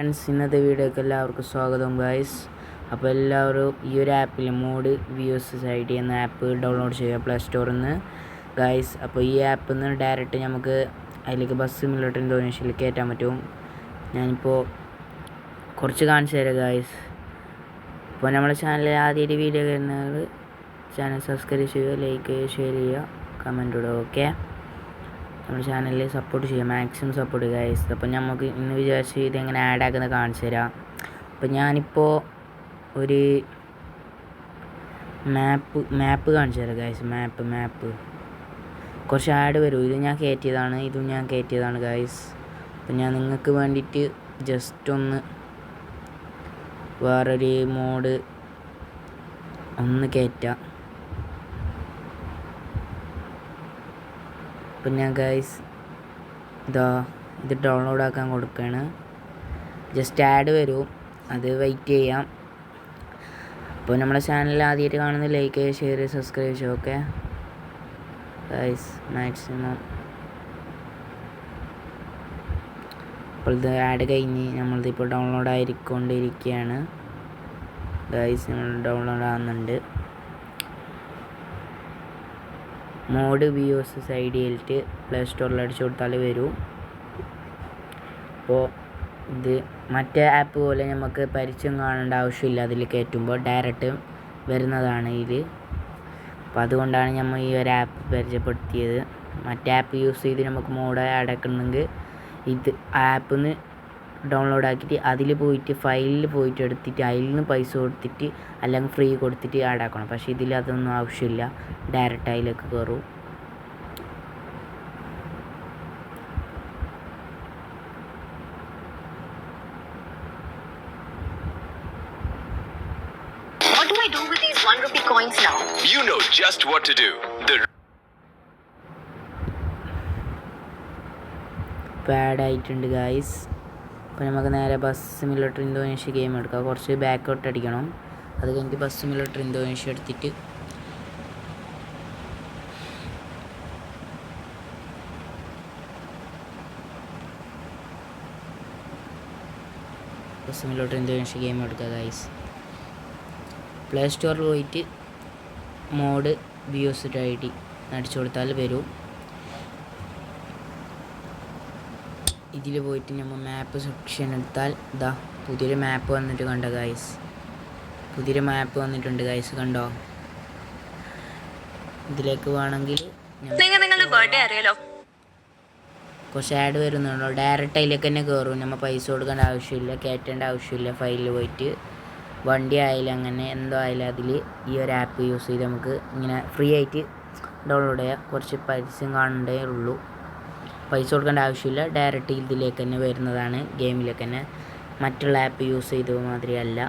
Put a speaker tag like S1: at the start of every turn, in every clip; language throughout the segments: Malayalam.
S1: ഫ്രണ്ട്സ്, ഇന്നത്തെ വീഡിയോക്ക് എല്ലാവർക്കും സ്വാഗതം ഗൈസ്. അപ്പോൾ എല്ലാവരും ഈ ഒരു ആപ്പിൽ മോഡ് VSSID എന്ന ആപ്പ് ഡൗൺലോഡ് ചെയ്യുക പ്ലേ സ്റ്റോറിൽ നിന്ന് ഗൈസ്. അപ്പോൾ ഈ ആപ്പിൽ നിന്ന് ഡയറക്റ്റ് നമുക്ക് അതിലേക്ക് ബസ് സിമുലേറ്റർ ഇന്തോനേഷ്യയിൽ കയറ്റാൻ പറ്റും. ഞാനിപ്പോൾ കുറച്ച് കാണിച്ചു തരാം ഗൈസ്. അപ്പോൾ നമ്മുടെ ചാനലിൽ ആദ്യമായിട്ട് വീഡിയോ വരുന്നത് ചാനൽ സബ്സ്ക്രൈബ് ചെയ്യുക, ലൈക്ക് ചെയ്യുക, ഷെയർ ചെയ്യുക, കമൻറ്റ് ഇടുക. ഓക്കെ, നമ്മുടെ ചാനലിൽ സപ്പോർട്ട് ചെയ്യുക, മാക്സിമം സപ്പോർട്ട് ചെയ്യുക ഗൈസ്. അപ്പോൾ നമുക്ക് ഇന്ന് വിചാരിച്ച് ഇതെങ്ങനെ ആഡ് ആക്കുന്നത് കാണിച്ചു തരാം. അപ്പോൾ ഞാനിപ്പോൾ ഒരു മാപ്പ് കാണിച്ചു തരാം ഗൈസ്. മാപ്പ് കുറച്ച് ആഡ് വരും. ഇത് ഞാൻ കയറ്റിയതാണ്, ഇതും ഞാൻ കയറ്റിയതാണ് ഗൈസ്. അപ്പോൾ ഞാൻ നിങ്ങൾക്ക് വേണ്ടിയിട്ട് ജസ്റ്റ് ഒന്ന് വേറൊരു മോഡ് ഒന്ന് കയറ്റാം. അപ്പം ഞാൻ ഗൈസ് ഇത് ഡൗൺലോഡ് ആക്കാൻ കൊടുക്കുകയാണ്. ജസ്റ്റ് ആഡ് വരും, അത് വെയിറ്റ് ചെയ്യാം. അപ്പോൾ നമ്മുടെ ചാനൽ ആദ്യമായിട്ട് കാണുന്ന ലൈക്ക് ചെയ്യുക, ഷെയർ ചെയ്യുക, സബ്സ്ക്രൈബ് ചെയ്യുക. Okay guys, maximum. അപ്പോൾ ഇത് ആഡ് കഴിഞ്ഞ് നമ്മളിതിപ്പോൾ ഡൗൺലോഡ് ആയിക്കൊണ്ടിരിക്കുകയാണ് ഗൈസ്. നമ്മൾ ഡൗൺലോഡ് ആകുന്നുണ്ട്. മോഡ് VSSID പ്ലേ സ്റ്റോറിൽ അടിച്ചു കൊടുത്താൽ വരും. അപ്പോൾ ഇത് മറ്റേ ആപ്പ് പോലെ നമുക്ക് പരിചയം കാണേണ്ട ആവശ്യമില്ല. അതിൽ കയറ്റുമ്പോൾ ഡയറക്റ്റ് വരുന്നതാണ് ഇത്. അപ്പോൾ അതുകൊണ്ടാണ് നമ്മൾ ഈ ഒരു ആപ്പ് പരിചയപ്പെടുത്തിയത്. മറ്റേ ആപ്പ് യൂസ് ചെയ്ത് നമുക്ക് മോഡ് അടക്കണമെങ്കിൽ ഇത് ആപ്പിൽ നിന്ന് ഡൗൺലോഡ് ആക്കിയിട്ട് അതിൽ പോയിട്ട് ഫയലിൽ പോയിട്ട് എടുത്തിട്ട് അതിൽ നിന്ന് പൈസ കൊടുത്തിട്ട് അല്ലെങ്കിൽ ഫ്രീ കൊടുത്തിട്ട് ആഡ് ആക്കണം. പക്ഷേ ഇതിൽ അതൊന്നും ആവശ്യമില്ല, ഡയറക്റ്റ് അതിലേക്ക് കയറും.
S2: What do I do with these 1 rupee coins now?
S3: You know just what to do.
S1: ഇപ്പോൾ ആഡ് ആയിട്ടുണ്ട് ഗൈസ്. അപ്പോൾ നമുക്ക് നേരെ ബസ് സിമുലേറ്റർ ഇന്തോനേഷ്യ ഗെയിം എടുക്കാം. കുറച്ച് ബാക്കൗട്ട് അടിക്കണം. അത് കഴിഞ്ഞിട്ട് ബസ് സിമുലേറ്റർ ഇന്തോനേഷ്യ എടുത്തിട്ട് ബസ് സിമുലേറ്റർ ഇന്തോനേഷ്യ ഗെയിം എടുക്കുക ഗൈസ്. പ്ലേ സ്റ്റോറിൽ പോയിട്ട് മോഡ് VSSID അടിച്ചു കൊടുത്താൽ വരും. ഇതിൽ പോയിട്ട് നമ്മൾ മാപ്പ് സെക്ഷൻ എടുത്താൽ ഇതാ പുതിയൊരു മാപ്പ് വന്നിട്ട് കണ്ടോ ഗൈസ്. പുതിയൊരു മാപ്പ് വന്നിട്ടുണ്ട് ഗൈസ്, കണ്ടോ? ഇതിലേക്ക് വേണമെങ്കിൽ
S2: നിങ്ങളുടെ ബർത്ത്ഡേ അറിയാലോ.
S1: കുറച്ച് ആഡ് വരുന്നുണ്ടോ, ഡയറക്റ്റ് അതിലേക്ക് തന്നെ കയറും. നമ്മൾ പൈസ കൊടുക്കേണ്ട ആവശ്യമില്ല, കയറ്റേണ്ട ആവശ്യമില്ല. ഫയലിൽ പോയിട്ട് വണ്ടി ആയാലും അങ്ങനെ എന്തോ ആയാലും അതിൽ ഈ ഒരു ആപ്പ് യൂസ് ചെയ്ത് നമുക്ക് ഇങ്ങനെ ഫ്രീ ആയിട്ട് ഡൗൺലോഡ് ചെയ്യാം. കുറച്ച് പൈസയും കാണണ്ടേ ഉള്ളൂ, പൈസ കൊടുക്കേണ്ട ആവശ്യമില്ല. ഡയറക്റ്റ് ഇതിലേക്ക് തന്നെ വരുന്നതാണ്, ഗെയിമിലേക്ക് തന്നെ. മറ്റുള്ള ആപ്പ് യൂസ് ചെയ്ത മാതിരിയല്ല.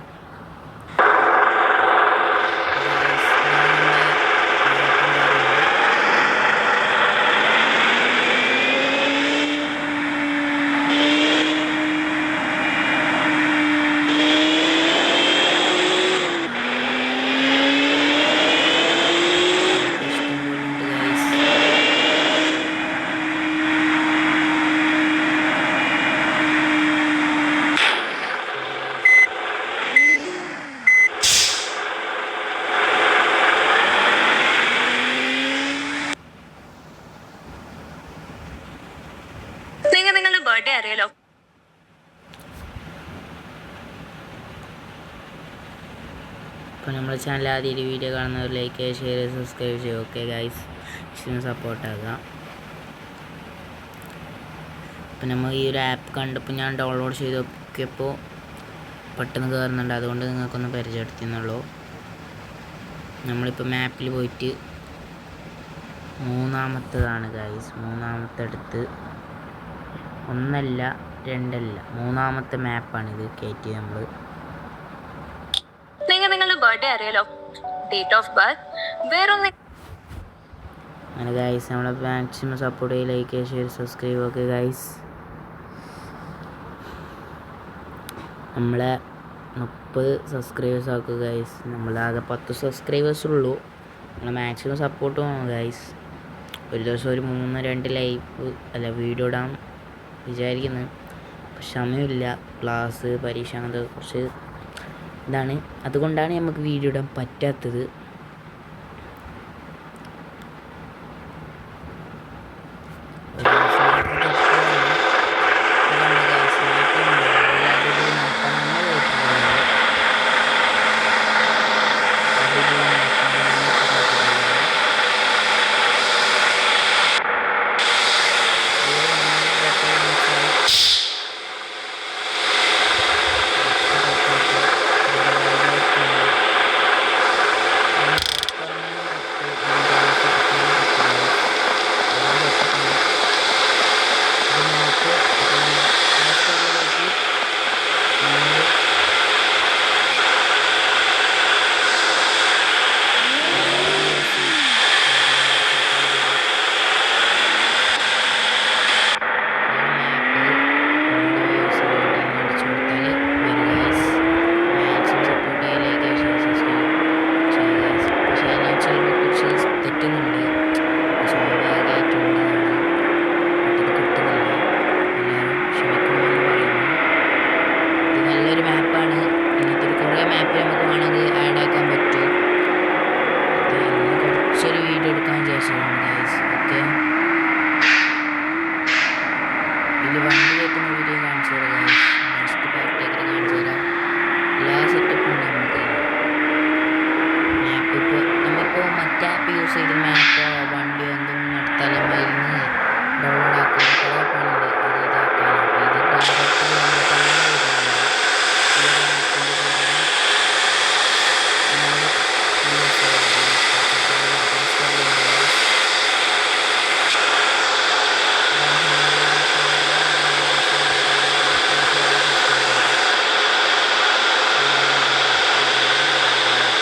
S2: നിങ്ങളുടെ ബർത്ത്ഡേ അറിയാലോ.
S1: അപ്പോൾ നമ്മുടെ ചാനൽ ആദ്യം വീഡിയോ കാണുന്നവർ ലൈക്ക് ചെയ്യുക, ഷെയർ ചെയ്യുക, സബ്സ്ക്രൈബ് ചെയ്യുക. ഓക്കെ ഗൈസ്, സപ്പോർട്ടാക്കുക. അപ്പോൾ നമ്മൾ ഈ ഒരു ആപ്പ് കണ്ടപ്പോൾ ഞാൻ ഡൗൺലോഡ് ചെയ്ത് നോക്കിയപ്പോൾ പെട്ടെന്ന് കയറുന്നുണ്ട്. അതുകൊണ്ട് നിങ്ങൾക്കൊന്ന് പരിചയപ്പെടുത്തുന്നുള്ളൂ. നമ്മളിപ്പോൾ മാപ്പിൽ പോയിട്ട് മൂന്നാമത്തതാണ് ഗൈസ്. മൂന്നാമത്തെ അടുത്ത് ഒന്നല്ല രണ്ടല്ല, മൂന്നാമത്തെ മാപ്പാണിത് കയറ്റി നമ്മൾ.
S2: നിങ്ങളുടെ ബർത്ത്ഡേ അറിയാലോ, ഡേറ്റ് ഓഫ് ബർത്ത് വേറൊന്ന്.
S1: അങ്ങനെ ഗൈസ്, നമ്മളെ മാക്സിമം സപ്പോർട്ട് ചെയ്യുക, ലൈക്ക് ചെയ്യുക, ഷെയർ, സബ്സ്ക്രൈബ്. ഓക്കെ ഗൈസ്, നമ്മളെ 30 സബ്സ്ക്രൈബേഴ്സ് ആക്കുക ഗൈസ്. നമ്മളാകെ 10 സബ്സ്ക്രൈബേഴ്സ് ഉള്ളൂ. നമ്മൾ മാക്സിമം സപ്പോർട്ട് ചെയ്യണം ഗൈസ്. ഒരു ദിവസം ഒരു 3-2 ലൈവ് വീഡിയോ ഇടാൻ വിചാരിക്കുന്നത്. സമയമില്ല, ക്ലാസ് പരീക്ഷ അങ്ങനത്തെ കുറച്ച് ഇതാണ്. അതുകൊണ്ടാണ് നമുക്ക് വീഡിയോ ഇടാൻ പറ്റാത്തത്.